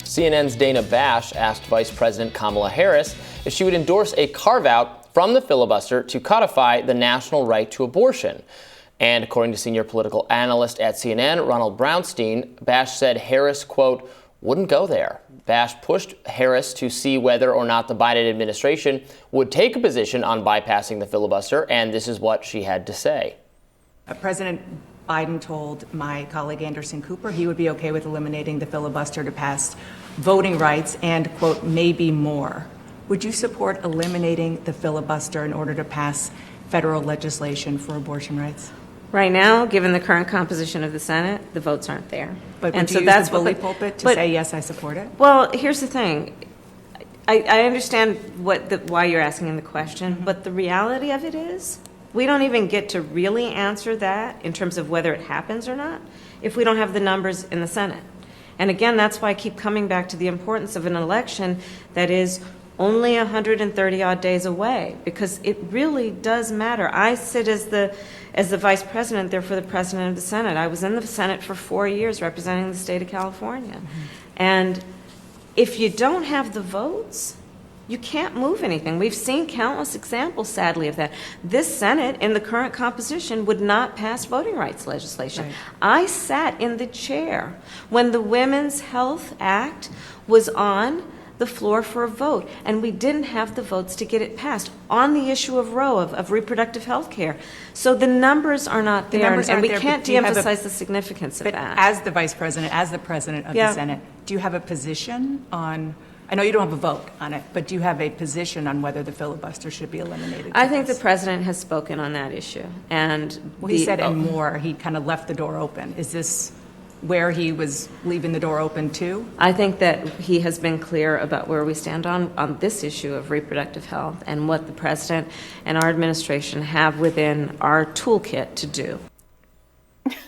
CNN's Dana Bash asked Vice President Kamala Harris if she would endorse a carve-out from the filibuster to codify the national right to abortion. And according to senior political analyst at CNN, Ronald Brownstein, Bash said Harris, quote, wouldn't go there. Bash pushed Harris to see whether or not the Biden administration would take a position on bypassing the filibuster, and this is what she had to say. President Biden told my colleague Anderson Cooper he would be okay with eliminating the filibuster to pass voting rights and, quote, maybe more. Would you support eliminating the filibuster in order to pass federal legislation for abortion rights? Right now, given the current composition of the Senate, the votes aren't there. But would you use the bully pulpit to say, yes, I support it? Well, here's the thing. I understand why you're asking the question, but the reality of it is we don't even get to really answer that in terms of whether it happens or not if we don't have the numbers in the Senate. And again, that's why I keep coming back to the importance of an election that is only 130 odd days away, because it really does matter. I sit as the vice president there for the president of the Senate. I was in the Senate for 4 years representing the state of California. Mm-hmm. And if you don't have the votes, you can't move anything. We've seen countless examples, sadly, of that. This Senate, in the current composition, would not pass voting rights legislation. Right. I sat in the chair when the Women's Health Act was on the floor for a vote, and we didn't have the votes to get it passed on the issue of Roe, of reproductive health care. So the numbers are not there, and we can't de-emphasize the significance of that. As the vice president, as the president of the Senate, do you have a position on, I know you don't have a vote on it, but do you have a position on whether the filibuster should be eliminated? I think the president has spoken on that issue. And he said and more, he kind of left the door open. Is this where he was leaving the door open to? I think that he has been clear about where we stand on this issue of reproductive health and what the president and our administration have within our toolkit to do.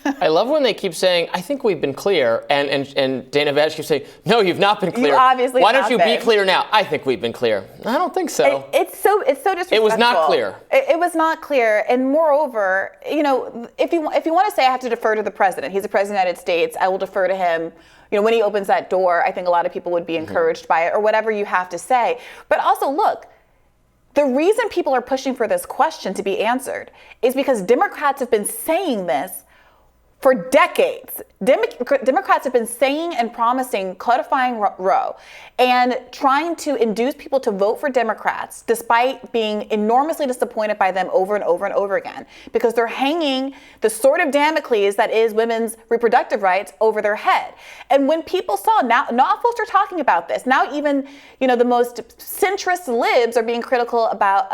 I love when they keep saying, I think we've been clear, and Dana Bash keeps saying, no, you've not been clear. You obviously Why don't you been. be clear now? I think we've been clear. I don't think so. It's so disrespectful. It was not clear. It was not clear. And moreover, you know, if you want to say I have to defer to the president, he's the president of the United States, I will defer to him. You know, when he opens that door, I think a lot of people would be encouraged by it, or whatever you have to say. But also, look, the reason people are pushing for this question to be answered is because Democrats have been saying this for decades. Democrats have been saying and promising codifying Roe and trying to induce people to vote for Democrats despite being enormously disappointed by them over and over and over again, because they're hanging the sword of Damocles that is women's reproductive rights over their head. And when people saw, now folks are talking about this. Now even, you know, the most centrist libs are being critical about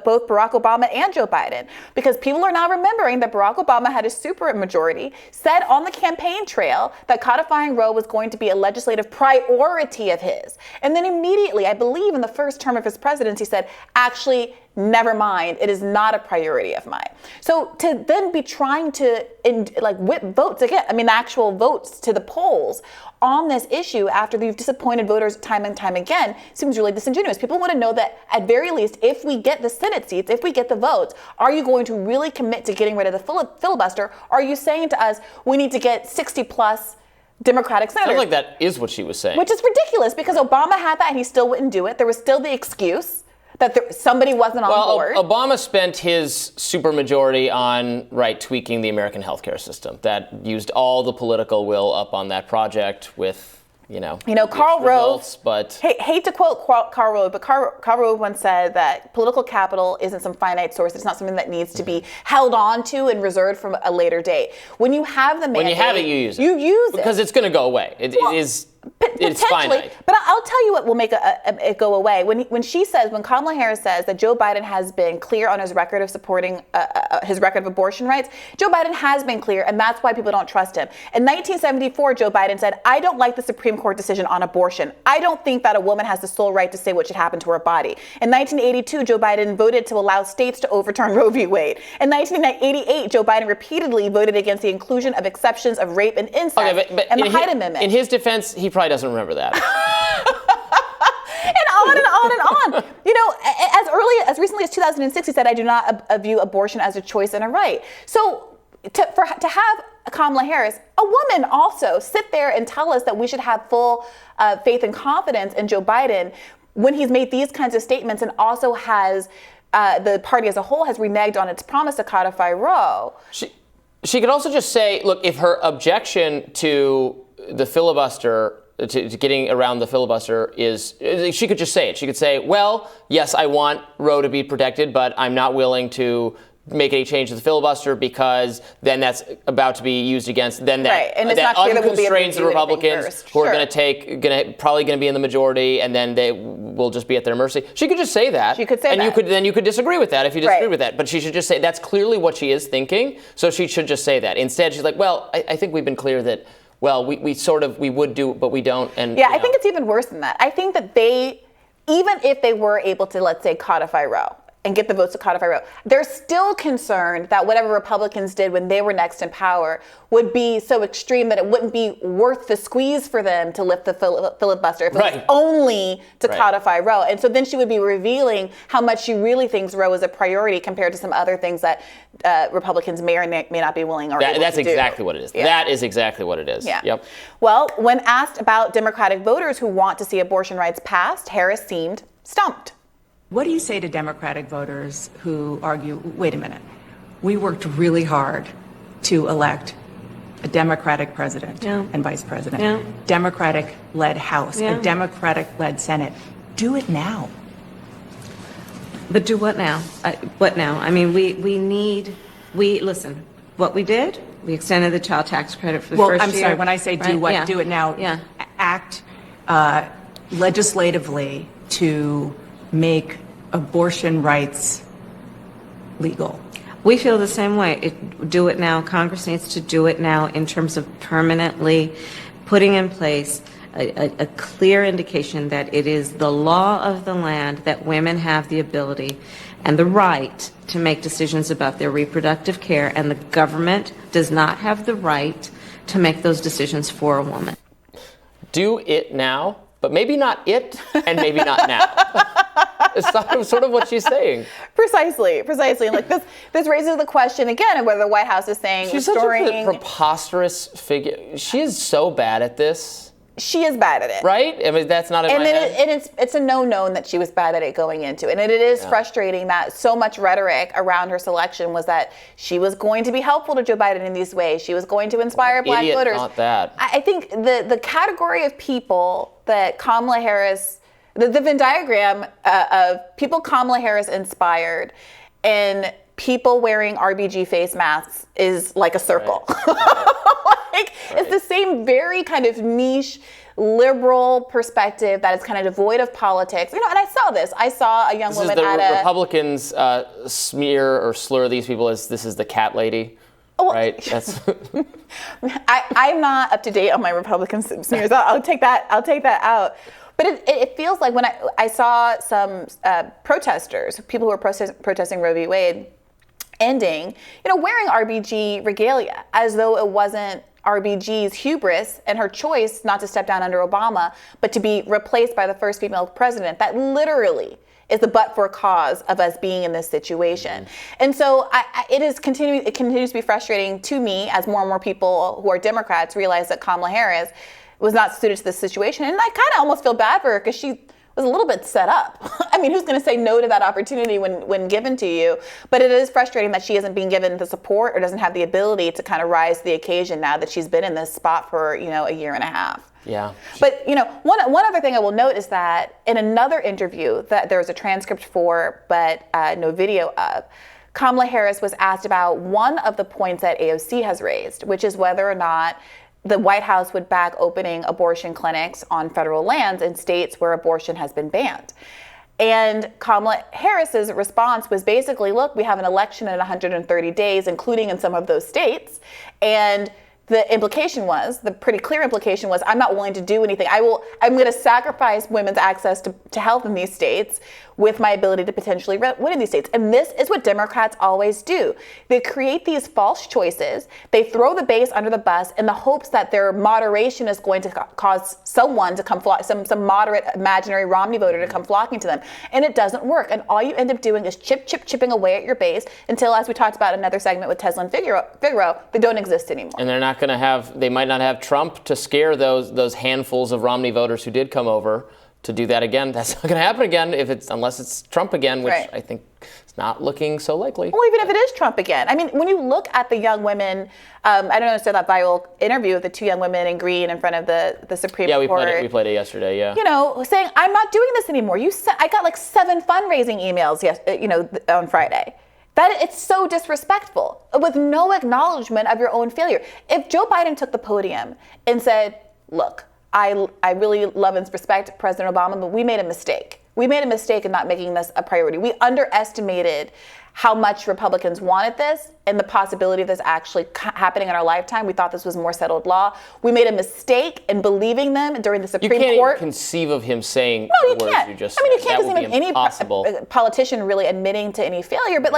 both Barack Obama and Joe Biden, because people are now remembering that Barack Obama had a super majority, said on the campaign trail that codifying Roe was going to be a legislative priority of his. And then immediately, I believe in the first term of his presidency, said, actually, never mind, it is not a priority of mine. So to then be trying to whip votes again, I mean, actual votes to the polls on this issue after you've disappointed voters time and time again seems really disingenuous. People want to know that at very least, if we get the Senate seats, if we get the votes, are you going to really commit to getting rid of the filibuster? Are you saying to us, we need to get 60 plus Democratic senators? Sounds like that is what she was saying. Which is ridiculous, because Obama had that and he still wouldn't do it. There was still the excuse that somebody wasn't on board. Obama spent his supermajority on tweaking the American healthcare system. That used all the political will up on that project with, Karl Rove. But hate to quote Karl Rove, but Karl Rove once said that political capital isn't some finite source. It's not something that needs to be held on to and reserved for a later date. When you have the mandate, when you have it, you use it. You use it because it's going to go away. It's finite. But I'll tell you what will make it go away. When Kamala Harris says that Joe Biden has been clear on his record of supporting his record of abortion rights, Joe Biden has been clear, and that's why people don't trust him. In 1974, Joe Biden said, I don't like the Supreme Court decision on abortion. I don't think that a woman has the sole right to say what should happen to her body. In 1982, Joe Biden voted to allow states to overturn Roe v. Wade. In 1988, Joe Biden repeatedly voted against the inclusion of exceptions of rape and incest and the Hyde Amendment. In his defense, he probably doesn't remember that. And on and on and on. You know, as recently as 2006, he said, I do not view abortion as a choice and a right. So to have Kamala Harris, a woman also, sit there and tell us that we should have full faith and confidence in Joe Biden when he's made these kinds of statements and also has the party as a whole has reneged on its promise to codify Roe. She could also just say, look, if her objection to the filibuster, to getting around the filibuster is, she could just say it. She could say, well, yes, I want Roe to be protected, but I'm not willing to make any change to the filibuster because then that's about to be used against, then that, right. And it's that not clear that we'll be able to unconstrains the Republicans who are probably going to be in the majority, and then they will just be at their mercy. She could just say that. She could say and that. And you could disagree with that if you disagree with that. But she should just say, that's clearly what she is thinking, so she should just say that. Instead, she's like, well, I think we've been clear that, well, we would do, but we don't. And yeah, I think it's even worse than that. I think that even if they were able to, let's say, codify Roe and get the votes to codify Roe, they're still concerned that whatever Republicans did when they were next in power would be so extreme that it wouldn't be worth the squeeze for them to lift the filibuster if it was only to codify Roe. And so then she would be revealing how much she really thinks Roe is a priority compared to some other things that Republicans may or may not be willing or able to do. That's exactly what it is. Yeah. That is exactly what it is. Yeah. Yep. Well, when asked about Democratic voters who want to see abortion rights passed, Harris seemed stumped. What do you say to Democratic voters who argue, wait a minute, we worked really hard to elect a Democratic president and vice president, Democratic-led House, a Democratic-led Senate. Do it now. But do what now? What now? I mean, listen, what we did, we extended the child tax credit for the first year. I'm sorry, when I say do it now, act legislatively to make abortion rights legal. We feel the same way. Do it now. Congress needs to do it now in terms of permanently putting in place a clear indication that it is the law of the land that women have the ability and the right to make decisions about their reproductive care, and the government does not have the right to make those decisions for a woman. Do it now, but maybe not it, and maybe not now. It's sort of what she's saying. Precisely. And like this raises the question again of whether the White House is saying she's restoring. Such a preposterous figure. She is so bad at this. She is bad at it. Right? I mean, that's not in my head. And it's a known that she was bad at it going into it. And it is frustrating that so much rhetoric around her selection was that she was going to be helpful to Joe Biden in these ways. She was going to inspire black voters. Not that. I think the category of people that Kamala Harris, the Venn diagram of people Kamala Harris inspired and people wearing RBG face masks is like a circle. It's the same very kind of niche liberal perspective that is kind of devoid of politics. And I saw this. I saw a young woman at a... Republicans smear or slur these people as this is the cat lady. Well, right? That's I'm not up to date on my Republican smears. I'll take that out. But it feels like when I saw some protesters, people who were protesting Roe v. Wade ending, wearing RBG regalia as though it wasn't RBG's hubris and her choice not to step down under Obama, but to be replaced by the first female president. That literally is the but-for cause of us being in this situation. And so it continues to be frustrating to me as more and more people who are Democrats realize that Kamala Harris was not suited to this situation. And I kind of almost feel bad for her because she was a little bit set up. I mean, who's going to say no to that opportunity when given to you? But it is frustrating that she isn't being given the support or doesn't have the ability to kind of rise to the occasion now that she's been in this spot for, a year and a half. Yeah. But, one other thing I will note is that in another interview that there's a transcript for, but no video of, Kamala Harris was asked about one of the points that AOC has raised, which is whether or not the White House would back opening abortion clinics on federal lands in states where abortion has been banned. And Kamala Harris's response was basically, look, we have an election in 130 days, including in some of those states, and the pretty clear implication was, I'm not willing to do anything. I'm going to sacrifice women's access to health in these states with my ability to potentially win in these states. And this is what Democrats always do. They create these false choices. They throw the base under the bus in the hopes that their moderation is going to cause someone to come some moderate imaginary Romney voter to come flocking to them. And it doesn't work. And all you end up doing is chipping away at your base until, as we talked about in another segment with Tesla and Figaro, they don't exist anymore. And they're not going to they might not have Trump to scare those handfuls of Romney voters who did come over to do that again. That's not going to happen again unless it's Trump again, which I think is not looking so likely. Well, even if it is Trump again. I mean, when you look at the young women, I don't understand that viral interview with the two young women in green in front of the Supreme Court. Yeah, we played it yesterday, yeah. Saying, I'm not doing this anymore. I got like 7 fundraising emails on Friday. That it's so disrespectful with no acknowledgement of your own failure. If Joe Biden took the podium and said, look, I really love and respect President Obama, but we made a mistake. We made a mistake in not making this a priority. We underestimated how much Republicans wanted this and the possibility of this actually happening in our lifetime. We thought this was more settled law. We made a mistake in believing them during the Supreme Court. You can't even conceive of him saying the words you just said. You can't conceive of any politician really admitting to any failure, but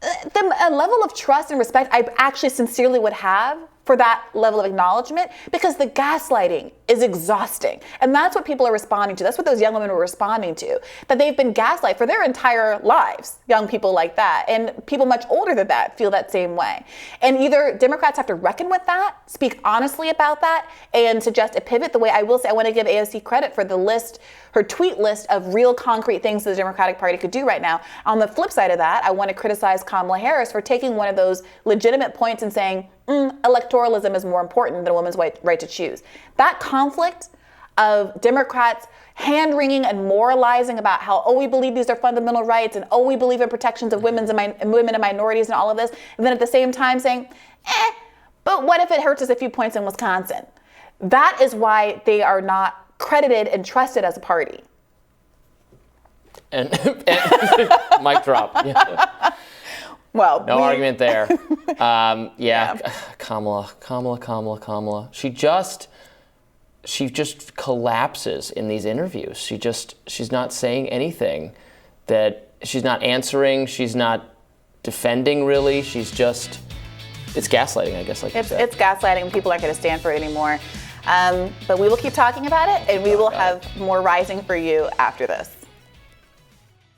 a level of trust and respect I actually sincerely would have for that level of acknowledgement, because the gaslighting is exhausting. And that's what people are responding to. That's what those young women were responding to, that they've been gaslighted for their entire lives, young people like that. And people much older than that feel that same way. And either Democrats have to reckon with that, speak honestly about that, and suggest a pivot. The way I will say, I want to give AOC credit for her tweet list of real concrete things the Democratic Party could do right now. On the flip side of that, I want to criticize Kamala Harris for taking one of those legitimate points and saying, electoralism is more important than a woman's right to choose. That conflict of Democrats hand-wringing and moralizing about how, we believe these are fundamental rights, and we believe in protections of women and minorities and all of this, and then at the same time saying, but what if it hurts us a few points in Wisconsin? That is why they are not credited and trusted as a party. And mic drop. Yeah. Well, no argument there. Kamala. She just collapses in these interviews. She's not saying anything, that she's not answering. She's not defending really. It's gaslighting, I guess. It's gaslighting. People aren't going to stand for it anymore. But we will keep talking about it, and we will have more rising for you after this.